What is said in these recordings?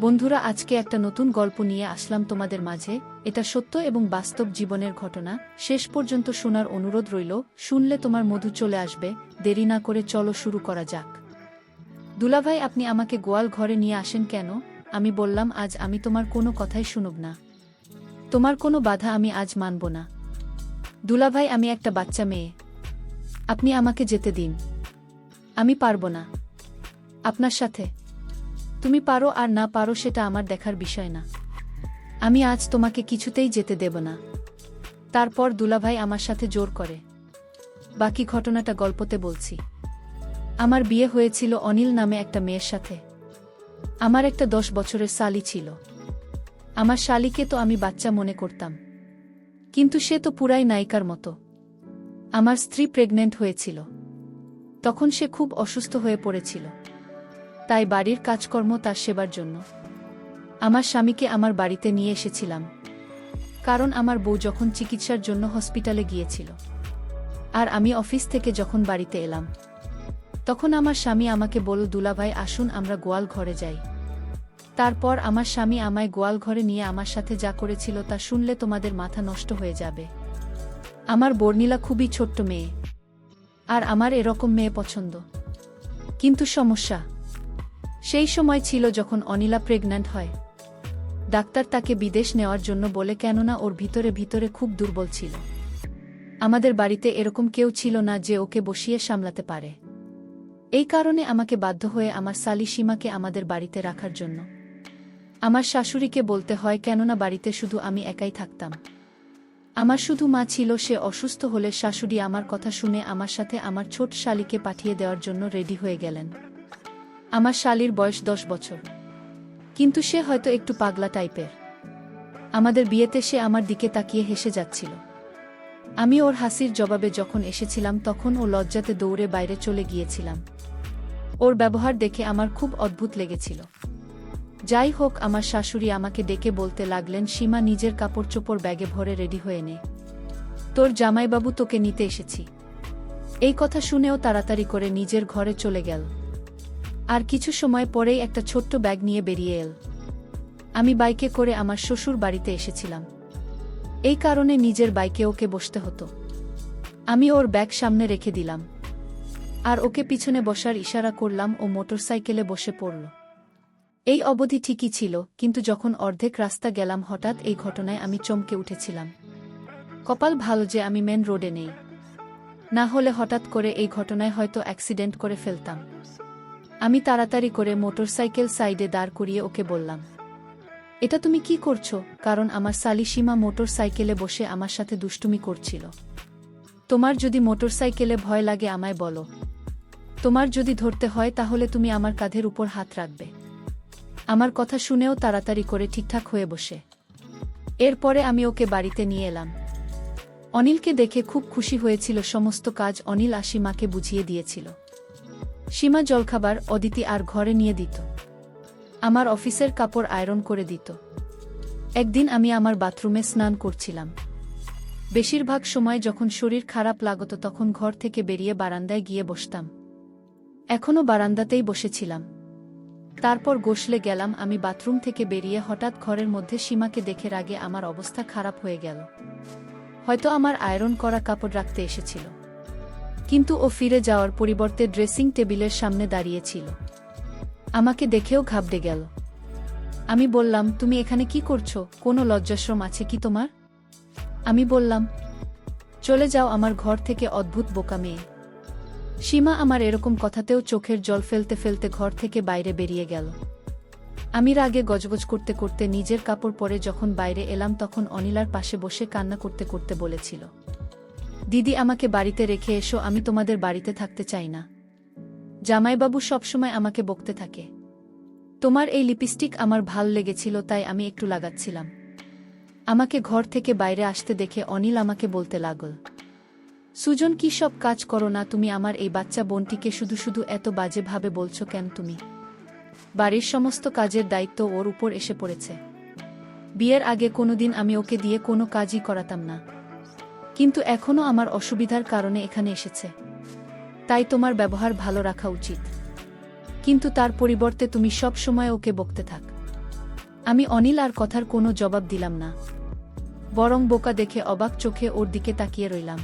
বন্ধুরা, আজকে একটা নতুন গল্প নিয়ে আসলাম তোমাদের মাঝে। এটা সত্য এবং বাস্তব জীবনের ঘটনা। শেষ পর্যন্ত শোনার অনুরোধ রইল। শুনলে তোমার মধু চলে আসবে। দেরি না করে চলো শুরু করা যাক। দুলাভাই, আপনি আমাকে গোয়াল ঘরে নিয়ে আসেন কেন? আমি বললাম, আজ আমি তোমার কোনো কথাই শুনব না। তোমার কোনো বাধা আমি আজ মানব না। দুলাভাই, আমি একটা বাচ্চা মেয়ে। আপনি আমাকে যেতে দিন। আমি পারব না আপনার সাথে। তুমি পারো আর না পারো সেটা আমার দেখার বিষয় না। আমি আজ তোমাকে কিছুতেই যেতে দেব না। তারপর দুলাভাই আমার সাথে জোর করে। বাকি ঘটনাটা গল্পতে বলছি। আমার বিয়ে হয়েছিল অনিল নামে একটা মেয়ের সাথে। আমার একটা 10 বছরের শালি ছিল। আমার শালিকে তো আমি বাচ্চা মনে করতাম, কিন্তু সে তো পুরাই নায়িকার মতো। আমার স্ত্রী প্রেগন্যান্ট হয়েছিল। তখন সে খুব অসুস্থ হয়ে পড়েছিল। তাই বাড়ির কাজকর্ম তার সেবার জন্য আমার স্বামীকে আমার বাড়িতে নিয়ে এসেছিলাম। কারণ আমার বউ যখন চিকিৎসার জন্য হসপিটালে গিয়েছিল আর আমি অফিস থেকে যখন বাড়িতে এলাম, তখন আমার স্বামী আমাকে বলল, দুলাভাই আসুন আমরা গোয়াল ঘরে যাই। তারপর আমার স্বামী আমায় গোয়াল ঘরে নিয়ে আমার সাথে যা করেছিল তা শুনলে তোমাদের মাথা নষ্ট হয়ে যাবে। আমার বর্ণিলা খুবই ছোট্ট মেয়ে, আর আমার এরকম মেয়ে পছন্দ। কিন্তু সমস্যা সেই সময় ছিল যখন অনিলা প্রেগন্যান্ট হয়। ডাক্তার তাকে বিদেশ নেওয়ার জন্য বলে, কেননা ওর ভিতরে ভিতরে খুব দুর্বল ছিল। আমাদের বাড়িতে এরকম কেউ ছিল না যে ওকে বসিয়ে সামলাতে পারে। এই কারণে আমাকে বাধ্য হয়ে আমার শালি সীমাকে আমাদের বাড়িতে রাখার জন্য আমার শাশুড়িকে বলতে হয়, কেননা বাড়িতে শুধু আমি একাই থাকতাম। আমার শুধু মা ছিল। সে অসুস্থ হলে শাশুড়ি আমার কথা শুনে আমার সাথে আমার ছোট শালিকে পাঠিয়ে দেওয়ার জন্য রেডি হয়ে গেলেন। আমার শালির বয়স 10 বছর, কিন্তু সে হয়তো একটু পাগলা টাইপের। আমাদের বিয়েতে সে আমার দিকে তাকিয়ে হেসে যাচ্ছিল। আমি ওর হাসির জবাবে যখন এসেছিলাম, তখন ও লজ্জাতে দৌড়ে বাইরে চলে গিয়েছিলাম। ওর ব্যবহার দেখে আমার খুব অদ্ভুত লেগেছিল। যাই হোক, আমার শাশুড়ি আমাকে ডেকে বলতে লাগলেন, সীমা, নিজের কাপড় চোপড় ব্যাগে ভরে রেডি হয়ে নে, তোর জামাইবাবু তোকে নিতে এসেছি। এই কথা শুনেও তাড়াতাড়ি করে নিজের ঘরে চলে গেল। আর কিছু সময় পরেই একটা ছোট্ট ব্যাগ নিয়ে বেরিয়ে এল। আমি বাইকে করে আমার শ্বশুর বাড়িতে এসেছিলাম। এই কারণে নিজের বাইকে ওকে বসতে হতো। আমি ওর ব্যাগ সামনে রেখে দিলাম আর ওকে পিছনে বসার ইশারা করলাম। ও মোটরসাইকেলে বসে পড়ল। এই অবধি ঠিকই ছিল, কিন্তু যখন অর্ধেক রাস্তা গেলাম, হঠাৎ এই ঘটনায় আমি চমকে উঠেছিলাম। কপাল ভালো যে আমি মেন রোডে নেই, না হলে হঠাৎ করে এই ঘটনায় হয়তো অ্যাক্সিডেন্ট করে ফেলতাম। আমি তাড়াতাড়ি করে মোটরসাইকেল সাইডে দাঁড় করিয়ে ওকে বললাম, এটা তুমি কি করছো? কারণ আমার শালি সীমা মোটরসাইকেলে বসে আমার সাথে দুষ্টুমি করছিল। তোমার যদি মোটরসাইকেলে ভয় লাগে আমায় বলো। তোমার যদি ধরতে হয় তাহলে তুমি আমার কাঁধের উপর হাত রাখবে। আমার কথা শুনেও তাড়াতাড়ি করে ঠিকঠাক হয়ে বসে এরপরে আমি ওকে বাড়িতে নিয়ে এলাম। অনিলকে দেখে খুব খুশি হয়েছিল। সমস্ত কাজ অনিল সীমাকে বুঝিয়ে দিয়েছিল। সীমা জলখাবার, অদিতি আর ঘরে নিয়ে দিত। আমার অফিসের কাপড় আয়রন করে দিত। একদিন আমি আমার বাথরুমে স্নান করছিলাম। বেশিরভাগ সময় যখন শরীর খারাপ লাগত তখন ঘর থেকে বেরিয়ে বারান্দায় গিয়ে বসতাম। এখনও বারান্দাতেই বসেছিলাম। তারপর গোসলে গেলাম। আমি বাথরুম থেকে বেরিয়ে হঠাৎ ঘরের মধ্যে সীমাকে দেখে রাগে আমার অবস্থা খারাপ হয়ে গেল। হয়তো আমার আয়রন করা কাপড় রাখতে এসেছিল, কিন্তু ও ফিরে যাওয়ার পরিবর্তে ড্রেসিং টেবিলের সামনে দাঁড়িয়েছিল। আমাকে দেখেও ঘাবড়ে গেল। আমি বললাম, তুমি এখানে কি করছো? কোনো লজ্জাশরম আছে কি তোমার? আমি বললাম, চলে যাও আমার ঘর থেকে, অদ্ভুত বোকা মেয়ে। সীমা আমার এরকম কথাতেও চোখের জল ফেলতে ফেলতে ঘর থেকে বাইরে বেরিয়ে গেল। আমি রাগে গজগজ করতে করতে নিজের কাপড় পরে যখন বাইরে এলাম, তখন অনিলার পাশে বসে কান্না করতে করতে বলেছিল, দিদি, আমাকে বাড়িতে রেখে এসো। আমি তোমাদের বাড়িতে থাকতে চাই না। জামাইবাবু সবসময় আমাকে বকতে থাকে। তোমার এই লিপস্টিক আমার ভাল লেগেছিল, তাই আমি একটু লাগাচ্ছিলাম। আমাকে ঘর থেকে বাইরে আসতে দেখে অনিল আমাকে বলতে লাগল, সুজন, কি সব কাজ করো না তুমি? আমার এই বাচ্চা বোনটিকে শুধু শুধু এত বাজে ভাবে বলছো কেন তুমি? বাড়ির সমস্ত কাজের দায়িত্ব ওর উপর এসে পড়েছে। বিয়ের আগে কোনোদিন আমি ওকে দিয়ে কোনো কাজই করাতাম না, কিন্তু এখনও আমার অসুবিধার কারণে এখানে এসেছে। তাই তোমার ব্যবহার ভালো রাখা উচিত, কিন্তু তার পরিবর্তে তুমি সব সময় ওকে বকতে থাক। আমি অনিল আর কথার কোনো জবাব দিলাম না, বরং বোকা দেখে অবাক চোখে ওর দিকে তাকিয়ে রইলাম।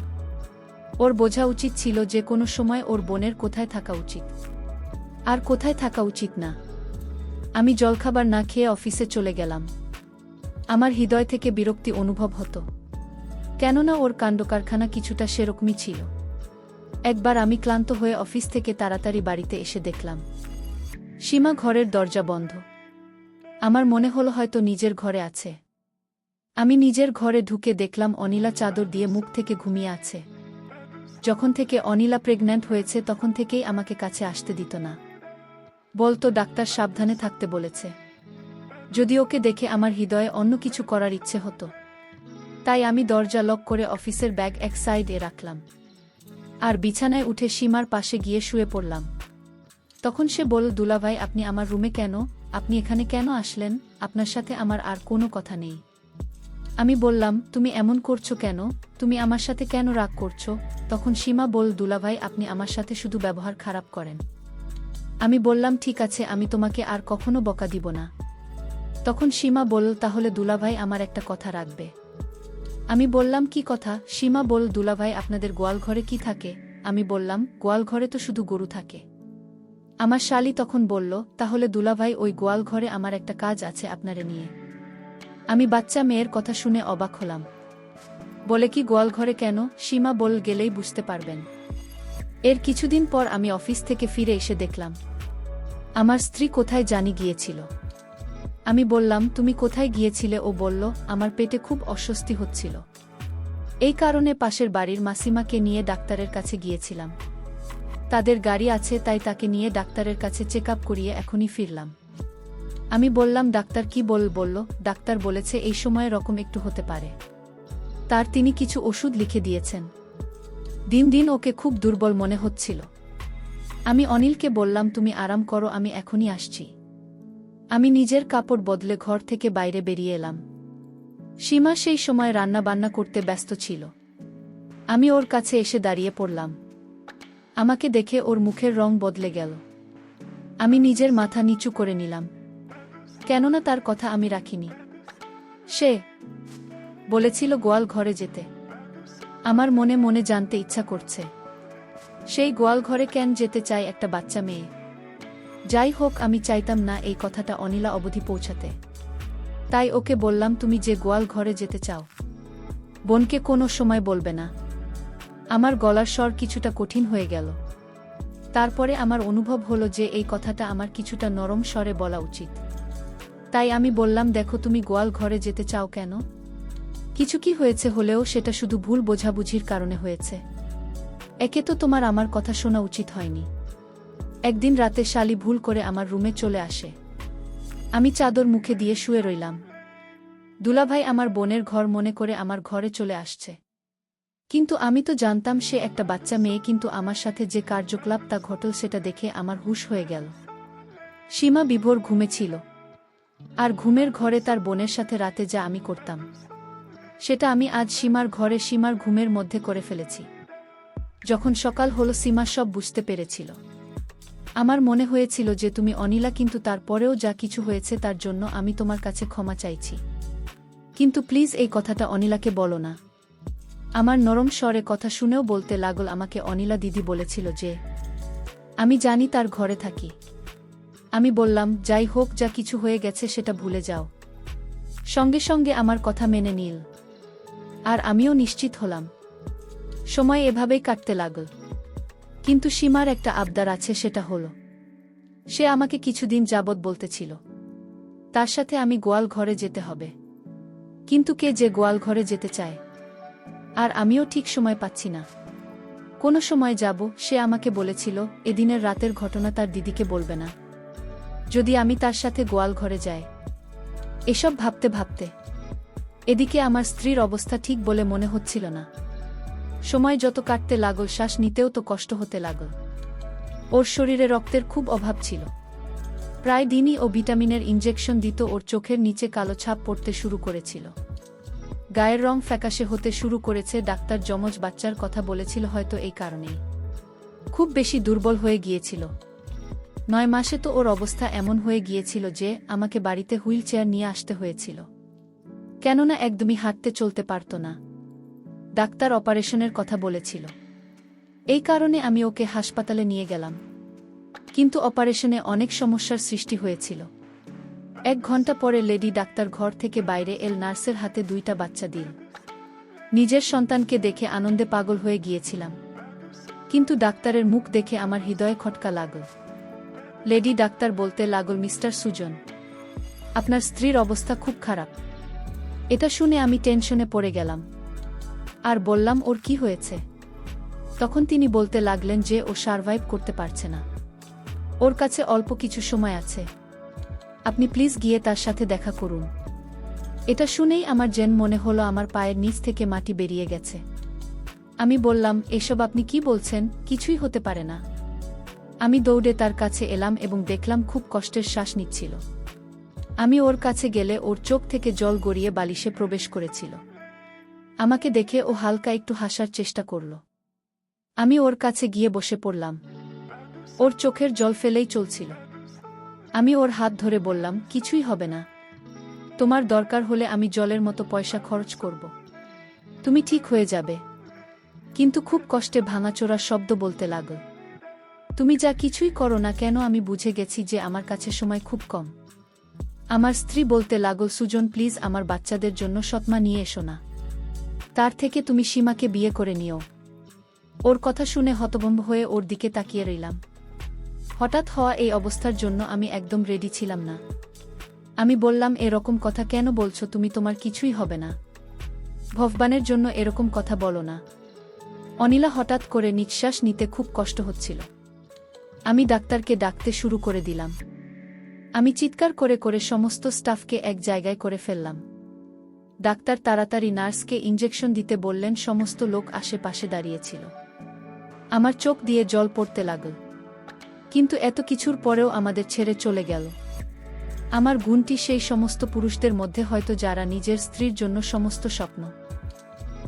ওর বোঝা উচিত ছিল যে কোনো সময় ওর বোনের কোথায় থাকা উচিত আর কোথায় থাকা উচিত না। আমি জলখাবার না খেয়ে অফিসে চলে গেলাম। আমার হৃদয় থেকে বিরক্তি অনুভব হতো, কেননা ওর কাণ্ডকারখানা কিছুটা সেরকমই ছিল। একবার আমি ক্লান্ত হয়ে অফিস থেকে তাড়াতাড়ি বাড়িতে এসে দেখলাম সীমা ঘরের দরজা বন্ধ। আমার মনে হলো হয়তো নিজের ঘরে আছে। আমি নিজের ঘরে ঢুকে দেখলাম অনিলা চাদর দিয়ে মুখ থেকে ঘুমিয়ে আছে। যখন থেকে অনিলা প্রেগন্যান্ট হয়েছে তখন থেকেই আমাকে কাছে আসতে দিত না, বলতো ডাক্তার সাবধানে থাকতে বলেছে। যদি ওকে দেখে আমার হৃদয়ে অন্য কিছু করার ইচ্ছে হতো, তাই আমি দরজা লক করে অফিসের ব্যাগ এক সাইডে রাখলাম আর বিছানায় উঠে সীমার পাশে গিয়ে শুয়ে পড়লাম। তখন সে বলল, দুলাভাই আপনি আমার রুমে কেন? আপনি এখানে কেন আসলেন? আপনার সাথে আমার আর কোনো কথা নেই। আমি বললাম, তুমি এমন করছো কেন? তুমি আমার সাথে কেন রাগ করছো? তখন সীমা বলল, দুলাভাই আপনি আমার সাথে শুধু ব্যবহার খারাপ করেন। আমি বললাম, ঠিক আছে, আমি তোমাকে আর কখনো বকা দিব না। তখন সীমা বলল, তাহলে দুলাভাই আমার একটা কথা রাখবে। আমি বললাম, কি কথা? সীমা বলল, দুলাভাই আপনাদের গোয়ালঘরে কি থাকে? আমি বললাম, গোয়ালঘরে তো শুধু গরু থাকে। আমার শালি তখন বলল, তাহলে দুলাভাই ওই গোয়ালঘরে আমার একটা কাজ আছে আপনারে নিয়ে। আমি বাচ্চা মেয়ের কথা শুনে অবাক হলাম। বলে, কি গোয়ালঘরে কেন? সীমা বলল, গেলেই বুঝতে পারবেন। এর কিছুদিন পর আমি অফিস থেকে ফিরে এসে দেখলাম আমার স্ত্রী কোথায় জানি গিয়েছিল। আমি বললাম, তুমি কোথায় গিয়েছিলে? ও বলল, আমার পেটে খুব অস্বস্তি হচ্ছিল, এই কারণে পাশের বাড়ির মাসিমাকে নিয়ে ডাক্তারের কাছে গিয়েছিলাম। তাদের গাড়ি আছে, তাই তাকে নিয়ে ডাক্তারের কাছে চেক আপ করিয়ে এখনই ফিরলাম। আমি বললাম, ডাক্তার কি বলল? ডাক্তার বলেছে এই সময় রকম একটু হতে পারে, তার তিনি কিছু ওষুধ লিখে দিয়েছেন। দিন দিন ওকে খুব দুর্বল মনে হচ্ছিল। আমি অনিলকে বললাম, তুমি আরাম করো, আমি এখনই আসছি। আমি নিজের কাপড় বদলে ঘর থেকে বাইরে বেরিয়ে এলাম। সীমা সেই সময় রান্না বান্না করতে ব্যস্ত ছিল। আমি ওর কাছে এসে দাঁড়িয়ে পড়লাম। আমাকে দেখে ওর মুখের রং বদলে গেল। আমি নিজের মাথা নিচু করে নিলাম, কেননা তার কথা আমি রাখিনি। সে বলেছিল গোয়াল ঘরে যেতে। আমার মনে মনে জানতে ইচ্ছা করছে, সেই গোয়াল ঘরে কেন যেতে চায় একটা বাচ্চা মেয়ে? যাই হোক, আমি চাইতাম না এই কথাটা অনিলা অবধি পৌঁছাতে। তাই ওকে বললাম, তুমি যে গোয়াল ঘরে যেতে চাও, বোনকে কোনো সময় বলবে না। আমার গলার স্বর কিছুটা কঠিন হয়ে গেল। তারপরে আমার অনুভব হলো যে এই কথাটা আমার কিছুটা নরম স্বরে বলা উচিত। তাই আমি বললাম, দেখো, তুমি গোয়াল ঘরে যেতে চাও কেন? কিছু কি হয়েছে? হলেও সেটা শুধু ভুল বোঝাবুঝির কারণে হয়েছে। একে তো তোমার আমার কথা শোনা উচিত হয়নি। একদিন রাতে শালি ভুল করে আমার রুমে চলে আসে। আমি চাদর মুখে দিয়ে শুয়ে রইলাম। দুলাভাই আমার বোনের ঘর মনে করে আমার ঘরে চলে আসছে। কিন্তু আমি তো জানতাম সে একটা বাচ্চা মেয়ে, কিন্তু আমার সাথে যে কার্যকলাপ তা ঘটল সেটা দেখে আমার হুঁশ হয়ে গেল। সীমা বিভোর ঘুমে ছিল, আর ঘুমের ঘরে তার বোনের সাথে রাতে যা আমি করতাম সেটা আমি আজ সীমার ঘরে সীমার ঘুমের মধ্যে করে ফেলেছি। যখন সকাল হলো সীমা সব বুঝতে পেরেছিল। আমার মনে হয়েছিল যে তুমি অনিলা, কিন্তু তারপরেও যা কিছু হয়েছে তার জন্য আমি তোমার কাছে ক্ষমা চাইছি, কিন্তু প্লিজ এই কথাটা অনিলাকে বলো না। আমার নরম স্বরে কথা শুনেও বলতে লাগল, আমাকে অনিলা দিদি বলেছিল যে আমি জানি তার ঘরে থাকি। আমি বললাম, যাই হোক, যা কিছু হয়ে গেছে সেটা ভুলে যাও। সঙ্গে সঙ্গে আমার কথা মেনে নিল, আর আমিও নিশ্চিত হলাম। সময় এভাবেই কাটতে লাগল। কিন্তু সীমার একটা আবদার আছে, সেটা হলো সে আমাকে কিছুদিন যাবৎ বলতেছিল তার সাথে আমি গোয়াল ঘরে যেতে হবে। কিন্তু কে যে গোয়াল ঘরে যেতে চায়? আর আমিও ঠিক সময় পাচ্ছি না। কোনো সময় যাব। সে আমাকে বলেছিল এদিনের রাতের ঘটনা তার দিদিকে বলবে না, যদি আমি তার সাথে গোয়াল ঘরে যাই। এসব ভাবতে ভাবতে এদিকে আমার স্ত্রীর অবস্থা ঠিক বলে মনে হচ্ছিল না। সময় যত কাটতে লাগল, শ্বাস নিতেও তো কষ্ট হতে লাগল। ওর শরীরে রক্তের খুব অভাব ছিল। প্রায় দিনই ও ভিটামিনের ইনজেকশন দিত। ওর চোখের নিচে কালো ছাপ পড়তে শুরু করেছিল, গায়ের রং ফ্যাকাশে হতে শুরু করেছে। ডাক্তার যমজ বাচ্চার কথা বলেছিল, হয়তো এই কারণেই খুব বেশি দুর্বল হয়ে গিয়েছিল। 9 মাসে তো ওর অবস্থা এমন হয়ে গিয়েছিল যে আমাকে বাড়িতে হুইল চেয়ার নিয়ে আসতে হয়েছিল, কেননা একদমই হাঁটতে চলতে পারত না। ডাক্তার অপারেশনের কথা বলেছিল, এই কারণে আমি ওকে হাসপাতালে নিয়ে গেলাম। কিন্তু অপারেশনে অনেক সমস্যার সৃষ্টি হয়েছিল। 1 ঘন্টা পরে লেডি ডাক্তার ঘর থেকে বাইরে এল, নার্সের হাতে 2টা বাচ্চা দিল। নিজের সন্তানকে দেখে আনন্দে পাগল হয়ে গিয়েছিলাম, কিন্তু ডাক্তারের মুখ দেখে আমার হৃদয়ে খটকা লাগল। লেডি ডাক্তার বলতে লাগল, মিস্টার সুজন, আপনার স্ত্রীর অবস্থা খুব খারাপ। এটা শুনে আমি টেনশনে পড়ে গেলাম আর বললাম, ওর কি হয়েছে? তখন তিনি বলতে লাগলেন যে ও সারভাইভ করতে পারছে না, ওর কাছে অল্প কিছু সময় আছে, আপনি প্লিজ গিয়ে তার সাথে দেখা করুন। এটা শুনেই আমার যেন মনে হলো আমার পায়ের নিচ থেকে মাটি বেরিয়ে গেছে। আমি বললাম, এসব আপনি কি বলছেন? কিছুই হতে পারে না। আমি দৌড়ে তার কাছে এলাম এবং দেখলাম খুব কষ্টের শ্বাস নিচ্ছিল। আমি ওর কাছে গেলে ওর চোখ থেকে জল গড়িয়ে বালিশে প্রবেশ করেছিল। আমাকে দেখে ও হালকা একটু হাসার চেষ্টা করল। আমি ওর কাছে গিয়ে বসে পড়লাম। ওর চোখের জল ফেলেই চলছিল। আমি ওর হাত ধরে বললাম, কিছুই হবে না, তোমার দরকার হলে আমি জলের মতো পয়সা খরচ করব, তুমি ঠিক হয়ে যাবে। কিন্তু খুব কষ্টে ভাঙাচোরা শব্দ বলতে লাগল, তুমি যা কিছুই করো না কেন আমি বুঝে গেছি যে আমার কাছে সময় খুব কম। আমার স্ত্রী বলতে লাগল, সুজন প্লিজ আমার বাচ্চাদের জন্য সৎমা নিয়ে এসো না, তার থেকে তুমি সীমাকে বিয়ে করে নিও। ওর কথা শুনে হতভম্ব হয়ে ওর দিকে তাকিয়ে রইলাম। হঠাৎ হওয়া এই অবস্থার জন্য আমি একদম রেডি ছিলাম না। আমি বললাম, এরকম কথা কেন বলছো তুমি? তোমার কিছুই হবে না, ভগবানের জন্য এরকম কথা বলো না। অনিলা হঠাৎ করে নিঃশ্বাস নিতে খুব কষ্ট হচ্ছিল। আমি ডাক্তারকে ডাকতে শুরু করে দিলাম। আমি চিৎকার করে করে সমস্ত স্টাফকে এক জায়গায় করে ফেললাম। ডাক্তার তাড়াতাড়ি নার্সকে ইনজেকশন দিতে বললেন। সমস্ত লোক আশেপাশে দাঁড়িয়েছিল। আমার চোখ দিয়ে জল পড়তে লাগল। কিন্তু এত কিছুর পরেও আমাদের ছেড়ে চলে গেল। আমার গুণটি সেই সমস্ত পুরুষদের মধ্যে হয়তো যারা নিজের স্ত্রীর জন্য সমস্ত স্বপ্ন,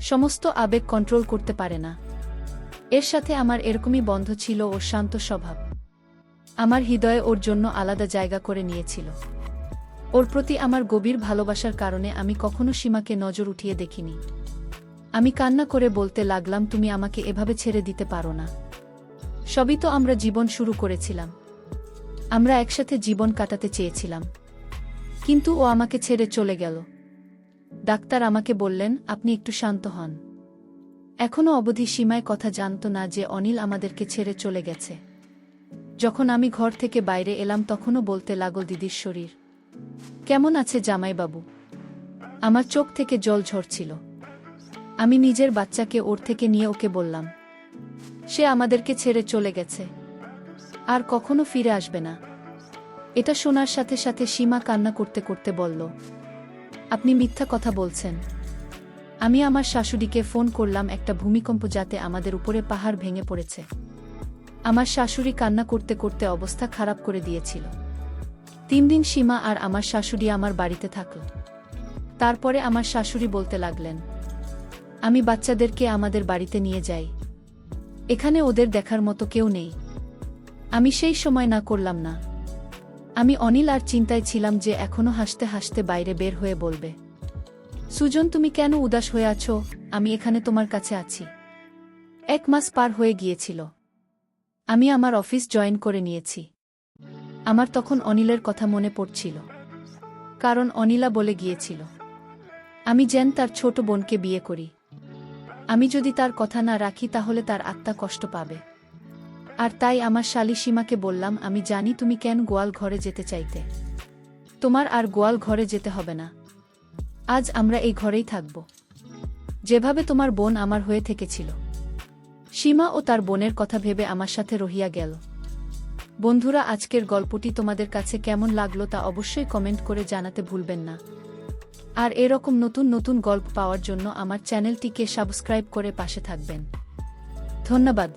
সমস্ত আবেগ কন্ট্রোল করতে পারে না। এর সাথে আমার এরকমই বন্ধ ছিল ওর শান্ত স্বভাব। আমার হৃদয়ে ওর জন্য আলাদা জায়গা করে নিয়েছিল। ওর প্রতি আমার গভীর ভালোবাসার কারণে আমি কখনো সীমাকে নজর উঠিয়ে দেখিনি। আমি কান্না করে বলতে লাগলাম, তুমি আমাকে এভাবে ছেড়ে দিতে পারো না। সবই তো আমরা জীবন শুরু করেছিলাম, আমরা একসাথে জীবন কাটাতে চেয়েছিলাম, কিন্তু ও আমাকে ছেড়ে চলে গেল। ডাক্তার আমাকে বললেন, আপনি একটু শান্ত হন। এখনো অবধি সীমায় কথা জানত না যে অনিল আমাদেরকে ছেড়ে চলে গেছে। যখন আমি ঘর থেকে বাইরে এলাম তখনও বলতে লাগল, দিদির শরীর কেমন আছে জামাইবাবু? আমার চোখ থেকে জল ঝরছিল। আমি নিজের বাচ্চাকে ওর থেকে নিয়ে ওকে বললাম, সে আমাদেরকে ছেড়ে চলে গেছে, আর কখনো ফিরে আসবে না। এটা শোনার সাথে সাথে সীমা কান্না করতে করতে বলল, আপনি মিথ্যা কথা বলছেন। আমি আমার শাশুড়িকে ফোন করলাম, একটা ভূমিকম্প যাতে আমাদের উপরে পাহাড় ভেঙে পড়েছে। আমার শাশুড়ি কান্না করতে করতে অবস্থা খারাপ করে দিয়েছিল। 3 দিন সীমা আর আমার শাশুড়ি আমার বাড়িতে থাকল। তারপরে আমার শাশুড়ি বলতে লাগলেন, আমি বাচ্চাদেরকে আমাদের বাড়িতে নিয়ে যাই, এখানে ওদের দেখার মতো কেউ নেই। আমি সেই সময় না করলাম না। আমি অনিল আর চিন্তায় ছিলাম যে এখনো হাসতে হাসতে বাইরে বের হয়ে বলবে, সুজন তুমি কেন উদাস হয়ে আছো? আমি এখানে তোমার কাছে আছি। 1 মাস পার হয়ে গিয়েছিল। আমি আমার অফিস জয়েন করে নিয়েছি। আমার তখন অনিলের কথা মনে পড়ছিল, কারণ অনিলা বলে গিয়েছিল আমি যেন তার ছোট বোনকে বিয়ে করি। আমি যদি তার কথা না রাখি তাহলে তার আত্মা কষ্ট পাবে। আর তাই আমার শালী সীমাকে বললাম, আমি জানি তুমি কেন গোয়াল ঘরে যেতে চাইতে, তোমার আর গোয়াল ঘরে যেতে হবে না। আজ আমরা এই ঘরেই থাকব, যেভাবে তোমার বোন আমার হয়ে থেকেছিল। সীমা ও তার বোনের কথা ভেবে আমার সাথে রহিয়া গেল। বন্ধুরা, আজকের গল্পটি তোমাদের কাছে কেমন লাগলো তা অবশ্যই কমেন্ট করে জানাতে ভুলবেন না। আর এরকম নতুন নতুন গল্প পাওয়ার জন্য আমার চ্যানেলটিকে সাবস্ক্রাইব করে পাশে থাকবেন। ধন্যবাদ।